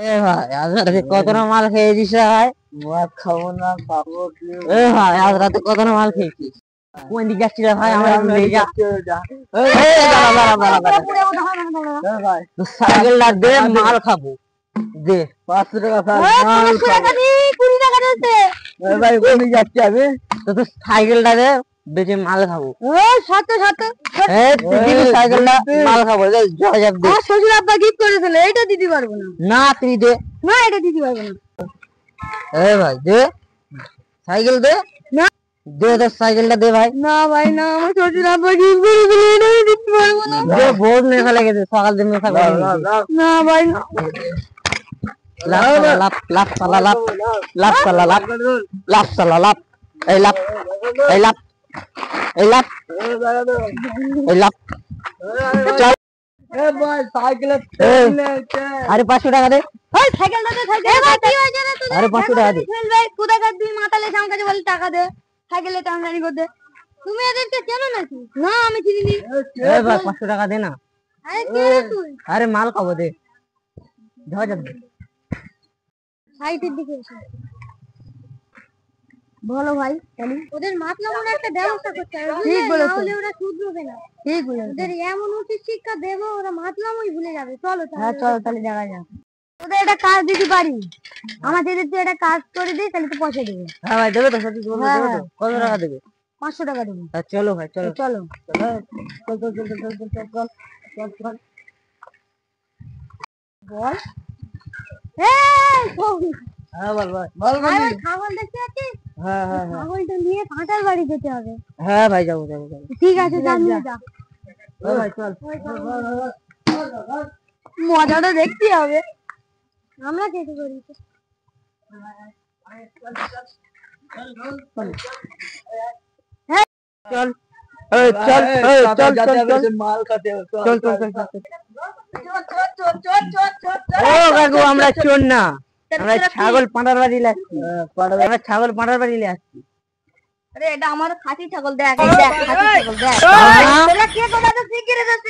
এ ভাই আজ রাতে কতটা মাল খেয়েছিস রে ভাই? মদ খাবো না, খাবো কি? এ ভাই আজ রাতে কতটা মাল খেয়েছিস? কোন দিকে যাচ্ছিস রে ভাই? আমার একটু নিয়ে যা। ভাই সাইকেলটা দে, মাল খাবো। দে 500 টাকা ভাই, কোন যাচ্ছি আমি? তো তুই সাইকেলটা দে, বেচে মাল খাবো। তুই দিবি সাইকেলটা, মাল খাবো। শ্বশুর আব্বা গিফট করেছিল, এটা দিতে পারবো না। না তুই দে। না, এটা দিতে পারবো না। এ ভাই দে, সাইকেল দে। না দে তোর সাইকেলটা দে ভাই। না ভাই না, আমার শ্বশুর আব্বা গিফট করেছিল, এটা আমি দিতে পারবো না। দে, বহুত নেশা লেগেছে, সকাল দিন নেশা করে নিয়েছি। না ভাই না। লাফ সালা লাফ, লাফ সালা লাফ, লাফ সালা লাফ, এই লাফ, এই লাফ, এই লাফ, এই লাফ। চল। ভাই সাইকেল আরে 500 টাকা দে। ওই সাইকেলটা দে, সাইকেল। এ ভাই কি হয়েছে রে তোদের? আরে 500 টাকা দে। ফেল ভাই, কোথাকার তুই মাতালে আমার কাছে বলে টাকা দে, সাইকেলে টানাটানি করতে। তুমি এদেরকে চেনো নাকি? না, আমি চিনি নি। এ ভাই 500 টাকা দে না। আরে কে রে তুই? আরে মাল খাবো, দে। ধর যা দে। সাইটের দিকে এসে বলো ভাই, তাহলে ওদের মাতলামোর একটা ব্যবস্থা করতে হবে। ঠিক বলেছো, তাহলে ওরা শুধরবে না। ঠিক বলেছো, ওদের এমন উচিত শিক্ষা দেবো, ওরা মাতলামোই ভুলে যাবে। চলো তাহলে। হ্যাঁ চল, তাহলে দেখা যাক। ওদের একটা কাজ দিতে পারি, আমাদের যদি একটা কাজ করে দিই তাহলে তো পয়সা দেবে। হ্যাঁ ভাই দেবে তো, সত্যি বলবো, হ্যাঁ, দেবে তো। কত টাকা দেবে? 500 টাকা দেবো। হ্যাঁ চলো ভাই, চলো। চলো। চল চল চল চল চল চল চল চল চল। বল। এই শোন, হ্যাঁ বল ভাই। ভাই ছাগল দেখতে যাচ্ছিস? হ্যাঁ হ্যাঁ হ্যাঁ ছাগলটা নিয়ে কাঁটার বাড়ি যেতে হবে। হ্যাঁ ভাই, যাবো যাবো যাবো। ঠিক আছে, যা নিয়ে যা। হ্যাঁ ভাই চল। মজাটা দেখতে হবে। আমরা কেটে করি। চল এই চল, এই চল চল চল মাল খাতে চল চল চল চল। ও কাকু, আমরা চোর না, আমরা ছাগল পাঁটার বাড়ি লাগছি। আমরা ছাগল পাঁটার বাড়ি লাগছি। আরে এটা আমার খাসি ছাগল, দেখ এই দেখ, খাসি ছাগল দেখ। তোরা কে কোথা থেকে শিখে রেখেছিস?